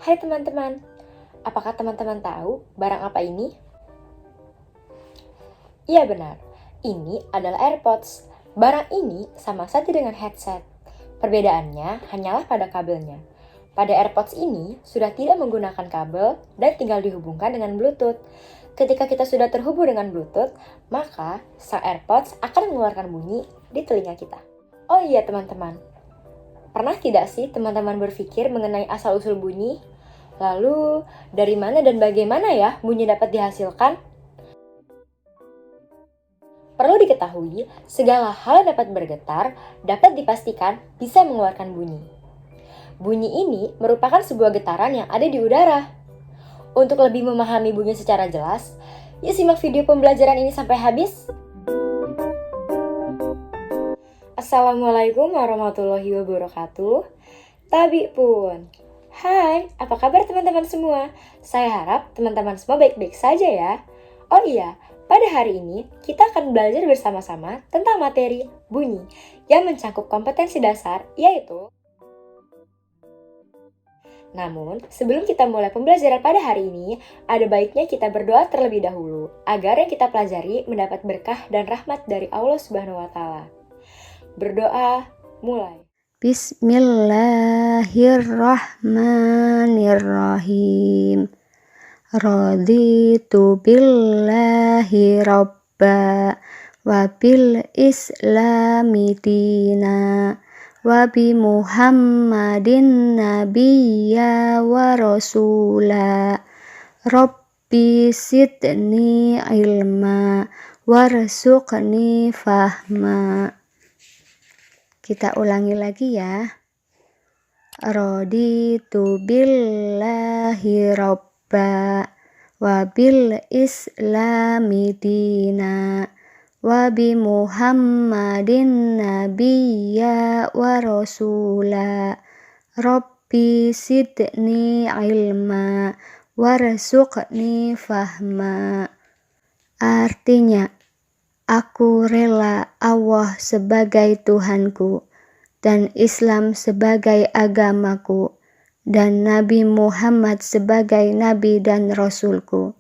Hai teman-teman, apakah teman-teman tahu barang apa ini? Iya benar, ini adalah AirPods. Barang ini sama saja dengan headset. Perbedaannya hanyalah pada kabelnya. Pada AirPods ini sudah tidak menggunakan kabel dan tinggal dihubungkan dengan Bluetooth. Ketika kita sudah terhubung dengan Bluetooth, maka sang AirPods akan mengeluarkan bunyi di telinga kita. Oh iya teman-teman, pernah tidak sih teman-teman berpikir mengenai asal-usul bunyi? Lalu, dari mana dan bagaimana ya bunyi dapat dihasilkan? Perlu diketahui, segala hal yang dapat bergetar dapat dipastikan bisa mengeluarkan bunyi. Bunyi ini merupakan sebuah getaran yang ada di udara. Untuk lebih memahami bunyi secara jelas, yuk simak video pembelajaran ini sampai habis. Assalamualaikum warahmatullahi wabarakatuh. Tabi pun. Hai, apa kabar teman-teman semua? Saya harap teman-teman semua baik-baik saja ya. Oh iya, pada hari ini kita akan belajar bersama-sama tentang materi bunyi yang mencakup kompetensi dasar, yaitu. Namun, sebelum kita mulai pembelajaran pada hari ini, ada baiknya kita berdoa terlebih dahulu, agar yang kita pelajari mendapat berkah dan rahmat dari Allah Subhanahu wa Ta'ala. Berdoa, mulai. Bismillahirrahmanirrahim. Raditu billahi rabba wa bil islami dina wa bi muhammadin nabiyya wa rasula. Rabbi sidni ilma warzuqni fahma. Kita ulangi lagi ya. Raditu billahi rabba wa bil islami dina wa bi muhammadin nabiyya wa rasula. Rabbi sidni ilma warzuqni fahma. Artinya, aku rela Allah sebagai Tuhanku dan Islam sebagai agamaku dan Nabi Muhammad sebagai Nabi dan Rasulku.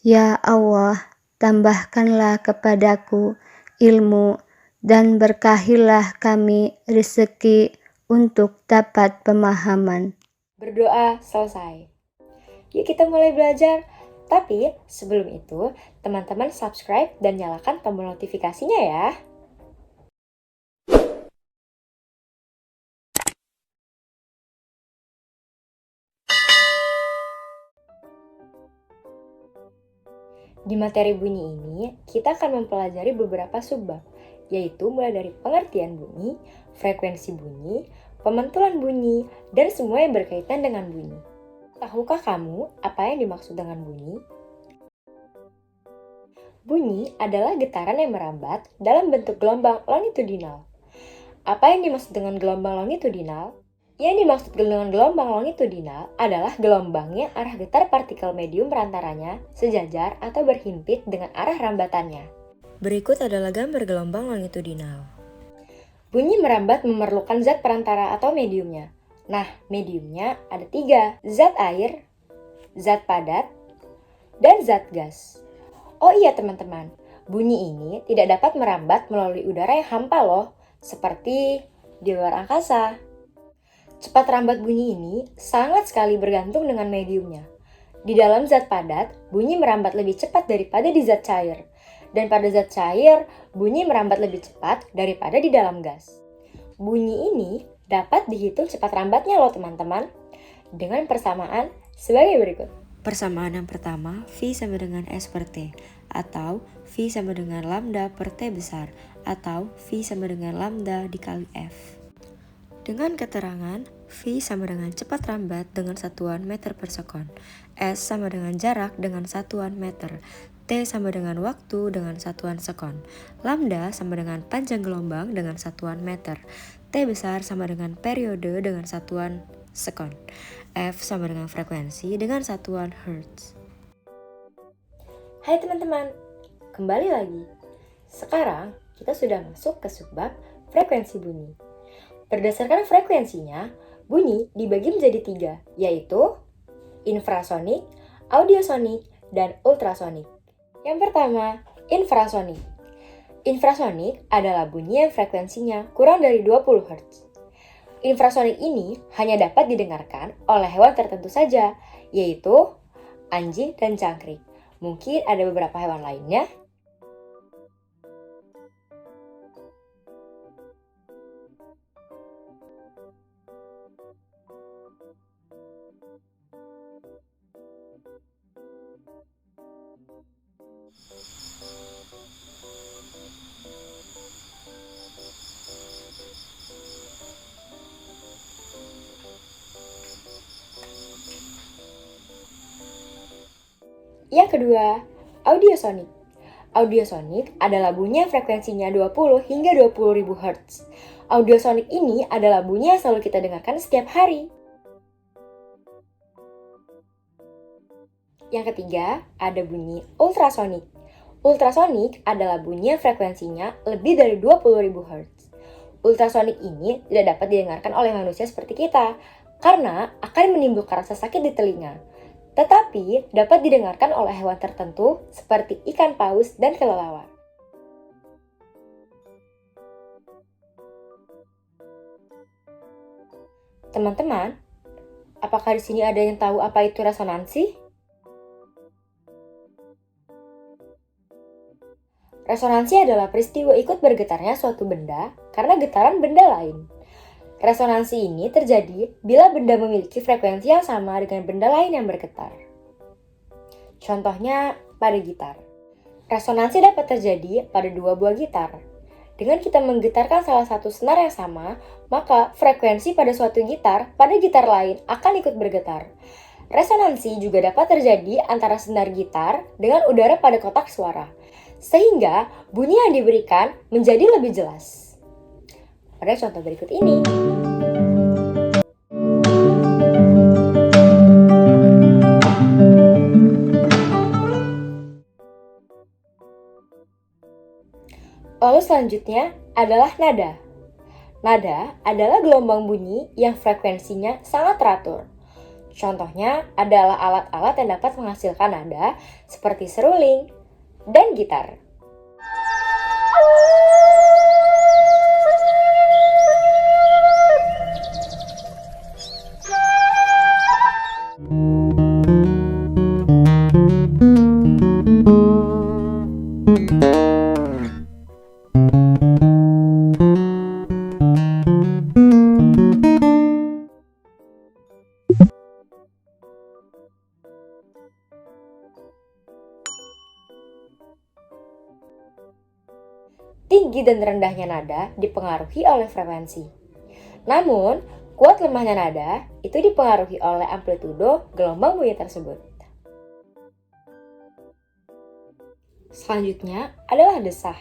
Ya Allah, tambahkanlah kepadaku ilmu dan berkahilah kami rezeki untuk dapat pemahaman. Berdoa selesai. Yuk kita mulai belajar. Tapi sebelum itu, teman-teman subscribe dan nyalakan tombol notifikasinya ya. Di materi bunyi ini, kita akan mempelajari beberapa subbab, yaitu mulai dari pengertian bunyi, frekuensi bunyi, pementulan bunyi, dan semua yang berkaitan dengan bunyi. Tahukah kamu apa yang dimaksud dengan bunyi? Bunyi adalah getaran yang merambat dalam bentuk gelombang longitudinal. Apa yang dimaksud dengan gelombang longitudinal? Yang dimaksud dengan gelombang longitudinal adalah gelombangnya arah getar partikel medium perantaranya sejajar atau berhimpit dengan arah rambatannya. Berikut adalah gambar gelombang longitudinal. Bunyi merambat memerlukan zat perantara atau mediumnya. Nah, mediumnya ada 3, zat air, zat padat, dan zat gas. Oh iya teman-teman, bunyi ini tidak dapat merambat melalui udara yang hampa loh, seperti di luar angkasa. Cepat rambat bunyi ini sangat sekali bergantung dengan mediumnya. Di dalam zat padat, bunyi merambat lebih cepat daripada di zat cair. Dan pada zat cair, bunyi merambat lebih cepat daripada di dalam gas. Bunyi ini dapat dihitung cepat rambatnya loh teman-teman, dengan persamaan sebagai berikut. Persamaan yang pertama, V sama dengan S per T, atau V sama dengan lambda per T besar, atau V sama dengan lambda dikali F. Dengan keterangan, V sama dengan cepat rambat dengan satuan meter per sekon, S sama dengan jarak dengan satuan meter, T sama dengan waktu dengan satuan sekon, lambda sama dengan panjang gelombang dengan satuan meter, T besar sama dengan periode dengan satuan sekon, F sama dengan frekuensi dengan satuan hertz. Hai teman-teman, kembali lagi. Sekarang kita sudah masuk ke subbab frekuensi bunyi. Berdasarkan frekuensinya, bunyi dibagi menjadi 3, yaitu infrasonik, audiosonik, dan ultrasonik. Yang pertama, infrasonik. Infrasonik adalah bunyi yang frekuensinya kurang dari 20 Hz. Infrasonik ini hanya dapat didengarkan oleh hewan tertentu saja, yaitu anjing dan cangkrik. Mungkin ada beberapa hewan lainnya. Yang kedua, audiosonik. Audiosonik adalah bunyi yang frekuensinya 20 hingga 20.000 Hz. Audiosonik ini adalah bunyi yang selalu kita dengarkan setiap hari. Yang ketiga, ada bunyi ultrasonik. Ultrasonik adalah bunyi yang frekuensinya lebih dari 20.000 Hz. Ultrasonik ini tidak dapat didengarkan oleh manusia seperti kita, karena akan menimbulkan rasa sakit di telinga. Tetapi dapat didengarkan oleh hewan tertentu seperti ikan paus dan kelelawar. Teman-teman, apakah di sini ada yang tahu apa itu resonansi? Resonansi adalah peristiwa ikut bergetarnya suatu benda karena getaran benda lain. Resonansi ini terjadi bila benda memiliki frekuensi yang sama dengan benda lain yang bergetar. Contohnya pada gitar. Resonansi dapat terjadi pada dua buah gitar. Dengan kita menggetarkan salah satu senar yang sama, maka frekuensi pada suatu gitar pada gitar lain akan ikut bergetar. Resonansi juga dapat terjadi antara senar gitar dengan udara pada kotak suara, sehingga bunyi yang diberikan menjadi lebih jelas. Pada contoh berikut ini. Lalu selanjutnya adalah nada. Nada adalah gelombang bunyi yang frekuensinya sangat teratur. Contohnya adalah alat-alat yang dapat menghasilkan nada seperti seruling dan gitar. Tinggi dan rendahnya nada dipengaruhi oleh frekuensi. Namun, kuat lemahnya nada itu dipengaruhi oleh amplitudo gelombang bunyi tersebut. Selanjutnya adalah desah.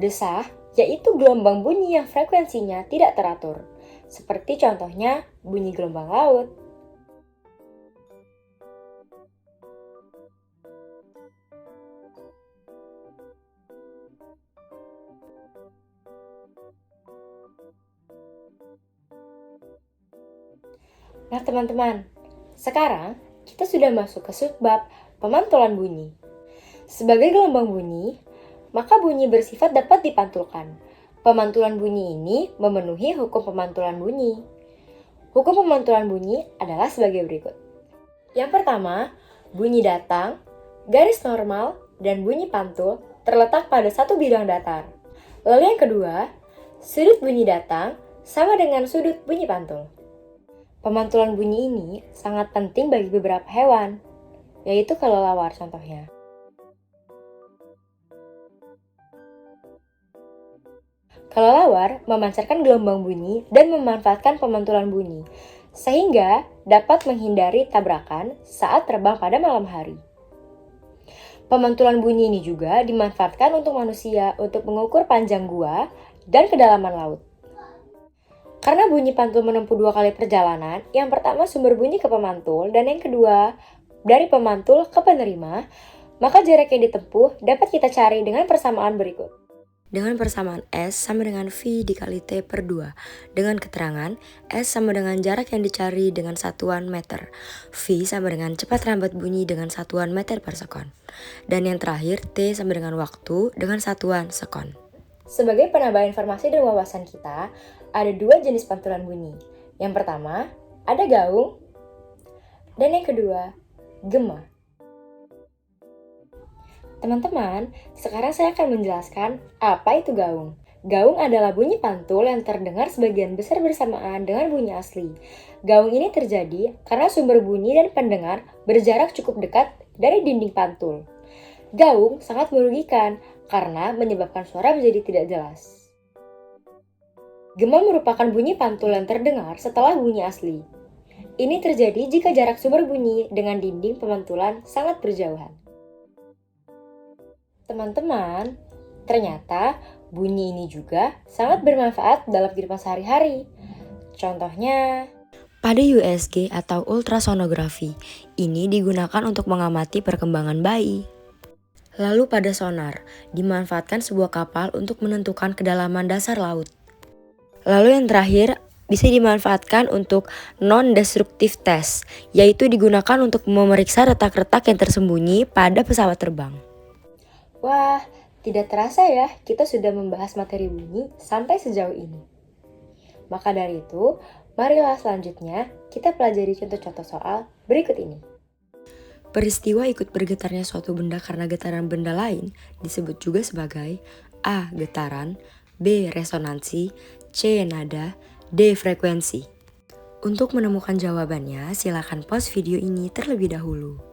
Desah yaitu gelombang bunyi yang frekuensinya tidak teratur, seperti contohnya bunyi gelombang laut. Nah teman-teman, sekarang kita sudah masuk ke subbab pemantulan bunyi. Sebagai gelombang bunyi, maka bunyi bersifat dapat dipantulkan. Pemantulan bunyi ini memenuhi hukum pemantulan bunyi. Hukum pemantulan bunyi adalah sebagai berikut. Yang pertama, bunyi datang, garis normal, dan bunyi pantul terletak pada satu bidang datar. Lalu yang kedua, sudut bunyi datang sama dengan sudut bunyi pantul. Pemantulan bunyi ini sangat penting bagi beberapa hewan, yaitu kelelawar contohnya. Kelelawar memancarkan gelombang bunyi dan memanfaatkan pemantulan bunyi, sehingga dapat menghindari tabrakan saat terbang pada malam hari. Pemantulan bunyi ini juga dimanfaatkan untuk manusia untuk mengukur panjang gua dan kedalaman laut. Karena bunyi pantul menempuh dua kali perjalanan, yang pertama sumber bunyi ke pemantul dan yang kedua dari pemantul ke penerima, maka jarak yang ditempuh dapat kita cari dengan persamaan berikut. dengan persamaan S sama dengan V dikali T per 2, dengan keterangan S sama dengan jarak yang dicari dengan satuan meter, V sama dengan cepat rambat bunyi dengan satuan meter per sekon, dan yang terakhir T sama dengan waktu dengan satuan sekon. Sebagai penambah informasi dan wawasan kita, ada dua jenis pantulan bunyi. Yang pertama, ada gaung, dan yang kedua, gema. Teman-teman, sekarang saya akan menjelaskan apa itu gaung. Gaung adalah bunyi pantul yang terdengar sebagian besar bersamaan dengan bunyi asli. Gaung ini terjadi karena sumber bunyi dan pendengar berjarak cukup dekat dari dinding pantul. Gaung sangat merugikan karena menyebabkan suara menjadi tidak jelas. Gema merupakan bunyi pantul yang terdengar setelah bunyi asli. Ini terjadi jika jarak sumber bunyi dengan dinding pemantulan sangat berjauhan. Teman-teman, ternyata bunyi ini juga sangat bermanfaat dalam kehidupan sehari-hari. Contohnya, pada USG atau ultrasonografi, ini digunakan untuk mengamati perkembangan bayi. Lalu pada sonar, dimanfaatkan sebuah kapal untuk menentukan kedalaman dasar laut. Lalu yang terakhir, bisa dimanfaatkan untuk non-destructive test, yaitu digunakan untuk memeriksa retak-retak yang tersembunyi pada pesawat terbang. Wah, tidak terasa ya, kita sudah membahas materi bunyi sampai sejauh ini. Maka dari itu, marilah selanjutnya kita pelajari contoh-contoh soal berikut ini. Peristiwa ikut bergetarnya suatu benda karena getaran benda lain disebut juga sebagai A. Getaran, B. Resonansi, C. Nada, D. Frekuensi. Untuk menemukan jawabannya, silakan pause video ini terlebih dahulu.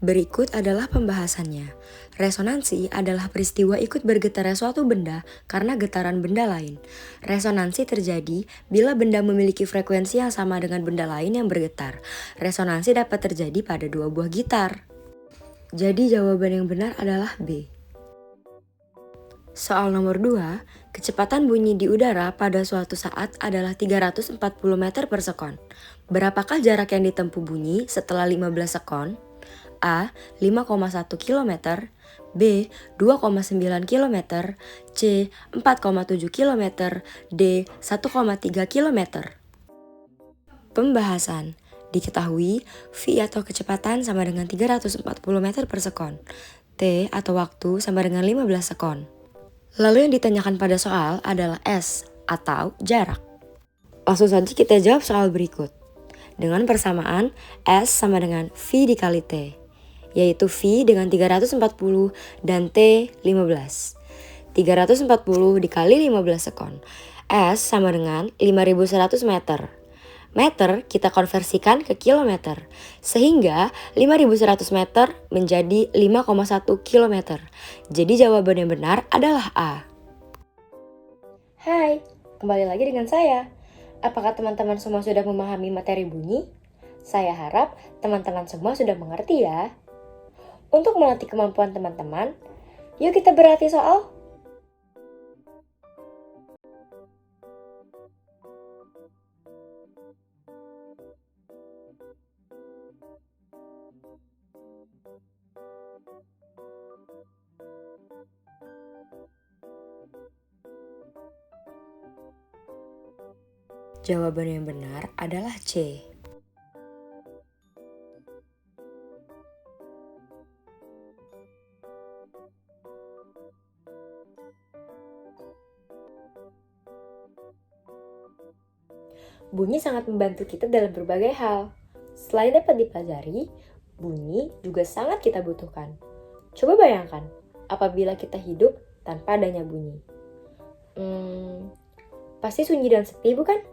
Berikut adalah pembahasannya. Resonansi adalah peristiwa ikut bergetarnya suatu benda karena getaran benda lain. Resonansi terjadi bila benda memiliki frekuensi yang sama dengan benda lain yang bergetar. Resonansi dapat terjadi pada dua buah gitar. Jadi jawaban yang benar adalah B. Soal nomor 2, kecepatan bunyi di udara pada suatu saat adalah 340 meter per sekon. Berapakah jarak yang ditempuh bunyi setelah 15 sekon? A. 5,1 km, B. 2,9 km, C. 4,7 km, D. 1,3 km. Pembahasan. Diketahui, V atau kecepatan sama dengan 340 meter per sekon. T atau waktu sama dengan 15 sekon. Lalu yang ditanyakan pada soal adalah S atau jarak. Langsung saja kita jawab soal berikut. Dengan persamaan S sama dengan V dikali T, yaitu V dengan 340 dan T 15. 340 dikali 15 sekon. S sama dengan 5100 meter. Meter kita konversikan ke kilometer, sehingga 5100 meter menjadi 5,1 kilometer. Jadi jawaban yang benar adalah A. Hai, kembali lagi dengan saya. Apakah teman-teman semua sudah memahami materi bunyi? Saya harap teman-teman semua sudah mengerti ya. Untuk melatih kemampuan teman-teman, yuk kita berlatih soal. Jawaban yang benar adalah C. Bunyi sangat membantu kita dalam berbagai hal. Selain dapat dipelajari, bunyi juga sangat kita butuhkan. Coba bayangkan, apabila kita hidup tanpa adanya bunyi. Pasti sunyi dan sepi, bukan?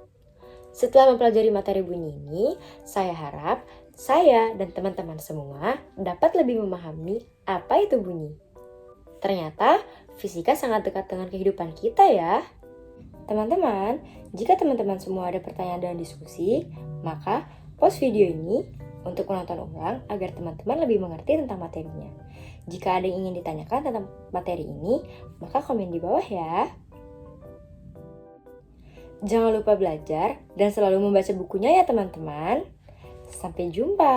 Setelah mempelajari materi bunyi ini, saya harap saya dan teman-teman semua dapat lebih memahami apa itu bunyi. Ternyata, fisika sangat dekat dengan kehidupan kita ya. Teman-teman, jika teman-teman semua ada pertanyaan dan diskusi, maka pause video ini untuk menonton ulang agar teman-teman lebih mengerti tentang materinya. Jika ada yang ingin ditanyakan tentang materi ini, maka komen di bawah ya. Jangan lupa belajar dan selalu membaca bukunya ya teman-teman. Sampai jumpa.